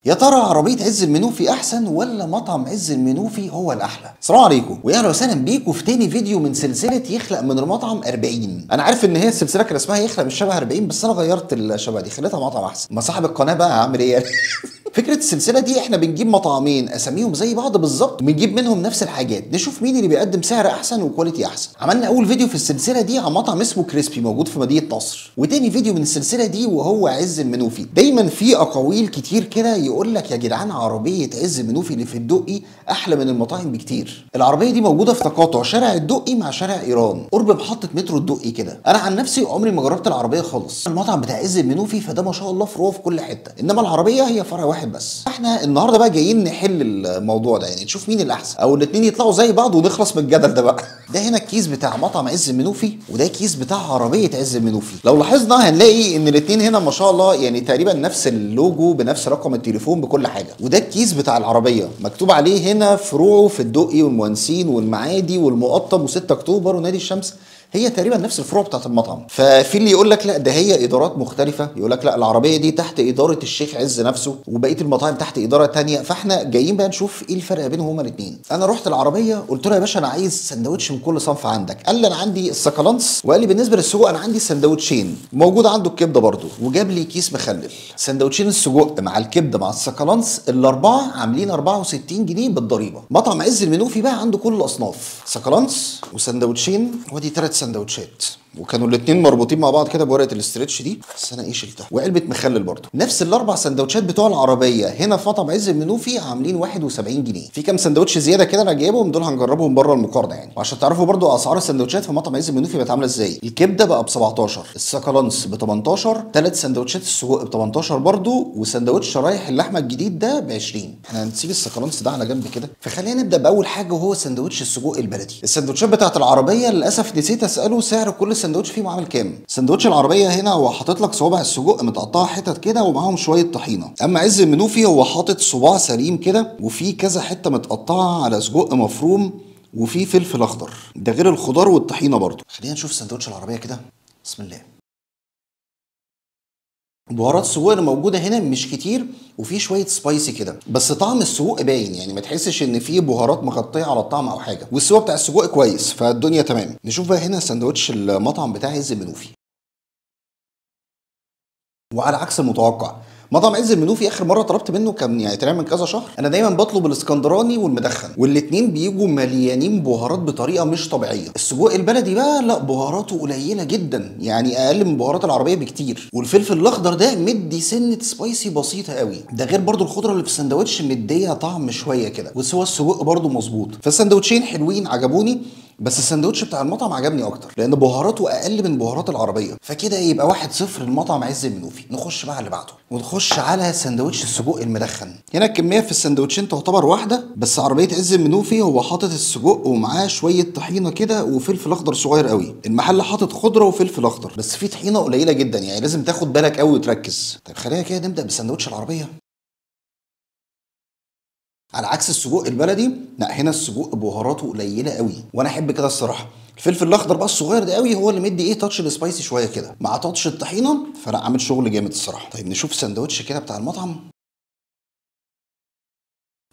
يا ترى عربية عز المنوفي أحسن ولا مطعم عز المنوفي هو الأحلى؟ السلام عليكم ويا أهلا وسهلا بيكم في تاني فيديو من سلسلة يخلق من المطعم 40. أنا عارف إن هي السلسلة كان اسمها يخلق من الشبه 40، بس أنا غيرت الشبه دي خليتها مطعم أحسن. ما صاحب القناة بقى هعمل إيه؟ فكرة السلسلة دي احنا بنجيب مطعمين اساميهم زي بعض بالظبط وبنجيب منهم نفس الحاجات، نشوف مين اللي بيقدم سعر احسن وكواليتي احسن. عملنا اول فيديو في السلسلة دي عن مطعم اسمه كريسبي موجود في مدينة نصر، وتاني فيديو من السلسلة دي وهو عز المنوفي. دايما في اقاويل كتير كده يقول لك يا جدعان عربية عز المنوفي اللي في الدقي احلى من المطاعم بكتير. العربية دي موجودة في تقاطع شارع الدقي مع شارع ايران قرب محطة مترو الدقي كده. انا عن نفسي عمري ما جربت العربية خالص. المطعم بتاع عز المنوفي فده ما شاء الله فروع في كل حتة، انما العربية هي فرع واحد بس. احنا النهارده بقى جايين نحل الموضوع ده، يعني نشوف مين الاحسن او الاثنين يطلعوا زي بعض ونخلص من الجدل ده بقى. ده هنا الكيس بتاع مطعم عز المنوفي وده كيس بتاع عربيه عز المنوفي. لو لاحظنا هنلاقي ان الاثنين هنا ما شاء الله يعني تقريبا نفس اللوجو بنفس رقم التليفون بكل حاجه. وده الكيس بتاع العربيه مكتوب عليه هنا فروعه في الدقي والمهندسين والمعادي والمقطم و6 اكتوبر ونادي الشمس، هي تقريبا نفس الفروع بتاعت المطعم. ففي اللي يقول لك لا ده هي ادارات مختلفه، يقول لك لا العربيه دي تحت اداره الشيخ عز نفسه وبقيه المطاعم تحت اداره ثانيه. فاحنا جايين بقى نشوف ايه الفرق بينهم هما الاثنين. انا رحت العربيه قلت له يا باشا انا عايز سندوتش من كل صنف عندك. قال لي انا عندي السكالانس، وقال لي بالنسبه للسجق انا عندي سندوتشين موجود عنده الكبده برده، وجاب لي كيس مخلل. سندوتشين السجق مع الكبده مع السكالانس الاربعه عاملين 64 جنيه بالضريبه. مطعم عز المنوفي بقى عنده كل الاصناف، سكالانس وسندوتشين، ودي 3 سندوتشات، وكانوا الاثنين مربوطين مع بعض كده بورقه الاسترتش دي، بس انا ايه شلتها، وعلبه مخلل برضه. نفس الاربع سندوتشات بتوع العربيه هنا في مطعم عز المنوفي عاملين 71 جنيه. في كام سندوتش زياده كده انا جايبهم دول هنجربهم بره المقارنه يعني، وعشان تعرفوا برضه اسعار السندوتشات في مطعم عز المنوفي بقت عامله ازاي. الكبده بقى ب 17، السكالانس ب 18، 3 سندوتشات السجق ب 18 برضه، وسندوتش شرايح اللحمه الجديد ده ب 20. احنا هنسيب السكالانس ده على جنب كده، فخلينا نبدا باول حاجه وهو سندوتش السجق البلدي. السندوتشات بتاعت العربيه للاسف نسيت اساله سعر كل سندوتش فيهم عامل كام. سندوتش العربيه هنا هو حاطط لك صوابع السجق متقطعه حتت كده ومعاهم شويه طحينه، اما عز المنوفي هو حاطط صباع سليم كده وفي كذا حته متقطعه على سجق مفروم وفي فلفل اخضر، ده غير الخضار والطحينه برضه. خلينا نشوف سندوتش العربيه كده، بسم الله. بهارات السجق اللي موجوده هنا مش كتير وفي شويه سبايسي كده، بس طعم السجق باين، يعني ما تحسش ان في بهارات مغطيه على الطعم او حاجه، والسوا بتاع السجق كويس فالدنيا تمام. نشوف بقى هنا سندوتش المطعم بتاع عز المنوفي. وعلى عكس المتوقع مطعم عز المنوفي اخر مره طلبت منه كان يعني تقريبا من كذا شهر. انا دايما بطلب الاسكندراني والمدخن، والاتنين بيجوا مليانين بهارات بطريقه مش طبيعيه. السجق البلدي بقى لا بهاراته قليله جدا، يعني اقل من بهارات العربيه بكتير، والفلفل الاخضر ده مدي سنه سبايسي بسيطه قوي، ده غير برضو الخضره اللي في السندوتش مديه طعم شويه كده، وسوا السجق برضو مظبوط. فالسندوتشين حلوين عجبوني، بس السندوتش بتاع المطعم عجبني اكتر لان بهاراته اقل من بهارات العربيه. فكده يبقى 1-0 المطعم عز المنوفي. نخش بقى على اللي بعده ونخش على سندوتش السجق المدخن. هنا الكميه في السندوتشين تعتبر واحده، بس عربيه عز المنوفي هو حاطط السجق ومعاه شويه طحينه كده وفلفل اخضر صغير قوي، المحل حاطط خضره وفلفل اخضر بس في طحينه قليله جدا، يعني لازم تاخد بالك قوي وتركز. طيب خلينا كده نبدا بسندوتش العربيه. على عكس السجق البلدي لا هنا السجق بهاراته قليله قوي، وانا احب كده الصراحه. الفلفل الاخضر بقى الصغير ده قوي هو اللي مدي ايه تاتش السبايسي شويه كده مع تاتش الطحينه، فلا عامل شغل جامد الصراحه. طيب نشوف سندوتش كده بتاع المطعم.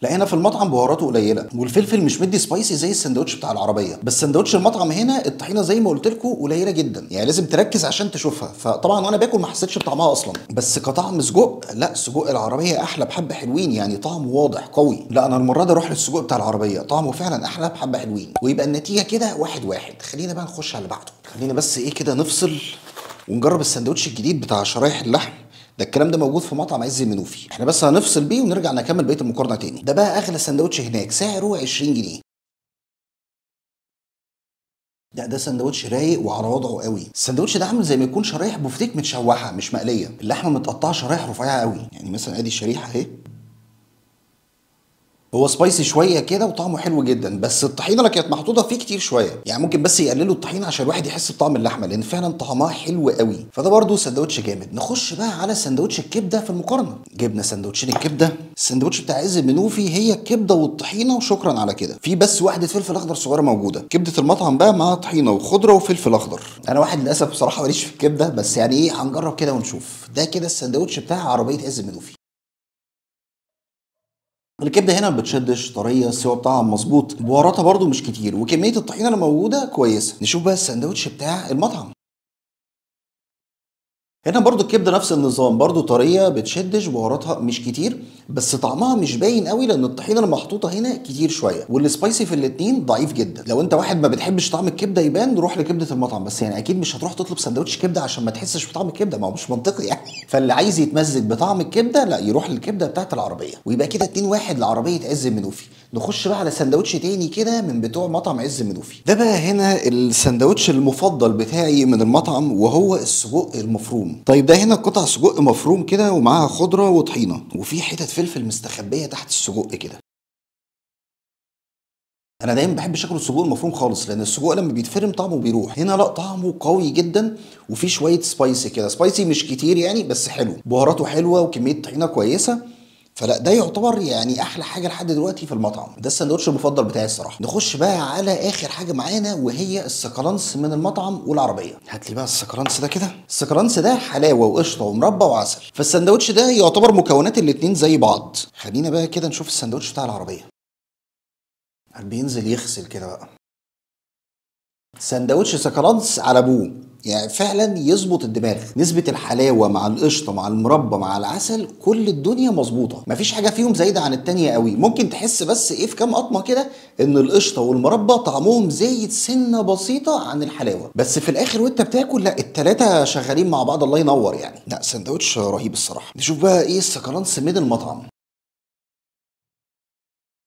لا هنا في المطعم بهاراته قليله والفلفل مش مدي سبايسي زي السندوتش بتاع العربيه، بس سندوتش المطعم هنا الطحينه زي ما قلت لكم قليله جدا، يعني لازم تركز عشان تشوفها. فطبعا وانا باكل ما حسيتش بطعمها اصلا، بس كطعم سجق لا سجق العربيه احلى بحبه حلوين، يعني طعمه واضح قوي. لا انا المره دي اروح للسجق بتاع العربيه، طعمه فعلا احلى بحبه حلوين، ويبقى النتيجه كده 1-1. خلينا بقى نخش على اللي بعده. خلينا بس ايه كده نفصل ونجرب السندوتش الجديد بتاع شرايح اللحم. ده الكلام ده موجود في مطعم عز المنوفي، احنا بس هنفصل بيه ونرجع نكمل بقيه المقارنه تاني. ده بقى اغلى سندوتش هناك سعره 20 جنيه. ده سندوتش رايق وعلى وضعه قوي. السندوتش ده عامل زي ما يكون شرايح بوفتيك متشوحه مش مقليه، اللحمه متقطعه شرايح رفيعه قوي، يعني مثلا ادي الشريحه اهي. هو سبايسي شويه كده وطعمه حلو جدا، بس الطحينه اللي كانت محطوطه فيه كتير شويه، يعني ممكن بس يقللوا الطحينه عشان الواحد يحس بطعم اللحمه لان فعلا طعمها حلو قوي. فده برده سندوتش جامد. نخش بقى على سندوتش الكبده في المقارنه. جبنا سندوتشين الكبده. السندوتش بتاع عز المنوفي هي الكبده والطحينه وشكرا على كده، في بس واحده فلفل اخضر صغيره موجوده. كبده المطعم بقى معاها طحينه وخضره وفلفل اخضر. انا واحد للاسف بصراحه ماليش في الكبده، بس يعني ايه هنجرب كده ونشوف. ده كده السندوتش بتاع عربيه عز المنوفي. الكبده هنا ما بتشدش، طريه، السوا بتاعها مظبوط، بهاراتها برده مش كتير، وكميه الطحينه اللي موجوده كويسه. نشوف بقى الساندوتش بتاع المطعم. هنا برضو الكبده نفس النظام، برضو طريه بتشدش، بهاراتها مش كتير، بس طعمها مش باين قوي لان الطحينه اللي محطوطه هنا كتير شويه، والسبايسي في الاتنين ضعيف جدا. لو انت واحد ما بتحبش طعم الكبده يبان، روح لكبده المطعم، بس يعني اكيد مش هتروح تطلب سندوتش كبده عشان ما تحسش بطعم الكبده، ما هو مش منطقي يعني. فاللي عايز يتمزج بطعم الكبده لا يروح للكبده بتاعت العربيه. ويبقى كده 2-1 لعربيه عز المنوفي. نخش بقى على سندوتش تاني كده من بتوع مطعم عز المنوفي. ده بقى هنا السندوتش المفضل بتاعي من المطعم، وهو السجق المفروم. طيب ده هنا قطع سجق مفروم كده ومعاها خضره وطحينه، وفي حتت فلفل مستخبيه تحت السجق كده. انا دايما بحب شكل السجق المفروم خالص، لان السجق لما بيتفرم طعمه بيروح. هنا لا، طعمه قوي جدا، وفي شويه سبايسي كده، سبايسي مش كتير يعني بس حلو، بهاراته حلوه وكميه طحينه كويسه. فلا ده يعتبر يعني احلى حاجه لحد دلوقتي في المطعم ده، السندوتش المفضل بتاعي الصراحه. نخش بقى على اخر حاجه معانا، وهي السكالانس من المطعم والعربيه. هات لي بقى السكالانس ده كده. السكالانس ده حلاوه وقشطه ومربى وعسل، فالسندوتش ده يعتبر مكونات الاتنين زي بعض. خلينا بقى كده نشوف السندوتش بتاع العربيه. بينزل يغسل كده بقى. سندوتش سكالانس على ابوه، يعني فعلا يظبط الدماغ. نسبة الحلاوة مع القشطة مع المربى مع العسل، كل الدنيا مظبوطة، مفيش حاجة فيهم زايدة عن التانية قوي. ممكن تحس بس ايه في كام قطمة كده ان القشطة والمربى طعمهم زايد سنة بسيطة عن الحلاوة، بس في الاخر وانت بتاكل لا، التلاتة شغالين مع بعض، الله ينور يعني. لا سندوتش رهيب الصراحة. نشوف بقى ايه السكالانس من المطعم.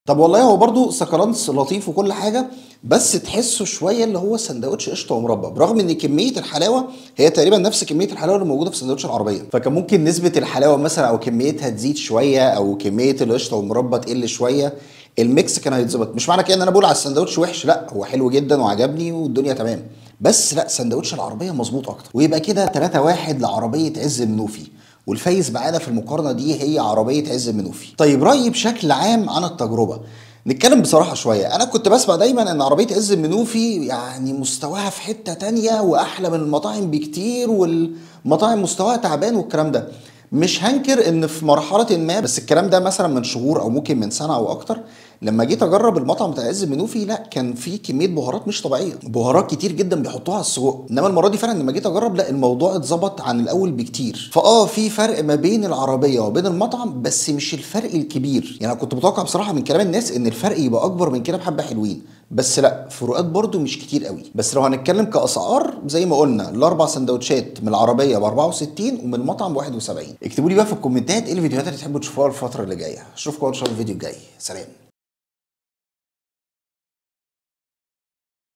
طب والله هو برضو سكالانس لطيف وكل حاجه، بس تحسه شويه اللي هو سندوتش قشطه ومربى، برغم ان كميه الحلاوه هي تقريبا نفس كميه الحلاوه اللي موجوده في سندوتش العربيه. فكان ممكن نسبه الحلاوه مثلا او كميتها تزيد شويه، او كميه القشطه والمربى تقل شويه، الميكس كان هيتظبط. مش معنى كده ان انا بقول على السندوتش وحش، لا هو حلو جدا وعجبني والدنيا تمام، بس لا سندوتش العربيه مظبوط اكتر. ويبقى كده 3-1 لعربيه عز المنوفي، والفايز معانا في المقارنه دي هي عربيه عز المنوفي. طيب رايي بشكل عام عن التجربه، نتكلم بصراحه شويه. انا كنت بسمع دايما ان عربيه عز المنوفي يعني مستواها في حته تانية واحلى من المطاعم بكتير، والمطاعم مستواها تعبان والكلام ده. مش هنكر ان في مرحله ما، بس الكلام ده مثلا من شهور او ممكن من سنه او اكتر، لما جيت اجرب المطعم بتاع عز المنوفي لا كان في كميه بهارات مش طبيعيه، بهارات كتير جدا بيحطوها على السجق. انما المره دي فعلا لما جيت اجرب لا، الموضوع اتظبط عن الاول بكتير. في فرق ما بين العربيه وبين المطعم، بس مش الفرق الكبير. يعني انا كنت متوقع بصراحه من كلام الناس ان الفرق يبقى اكبر من كده بحبه حلوين، بس لا، فروقات برده مش كتير قوي. بس لو هنتكلم كاسعار زي ما قلنا، الاربع سندوتشات من العربيه ب 64 ومن المطعم ب 71. اكتبوا لي بقى في الكومنتات ايه الفيديوهات اللي تحبوا تشوفوها الفتره اللي جايه. اشوفكم ان شاء الله الفيديو الجاي. سلام.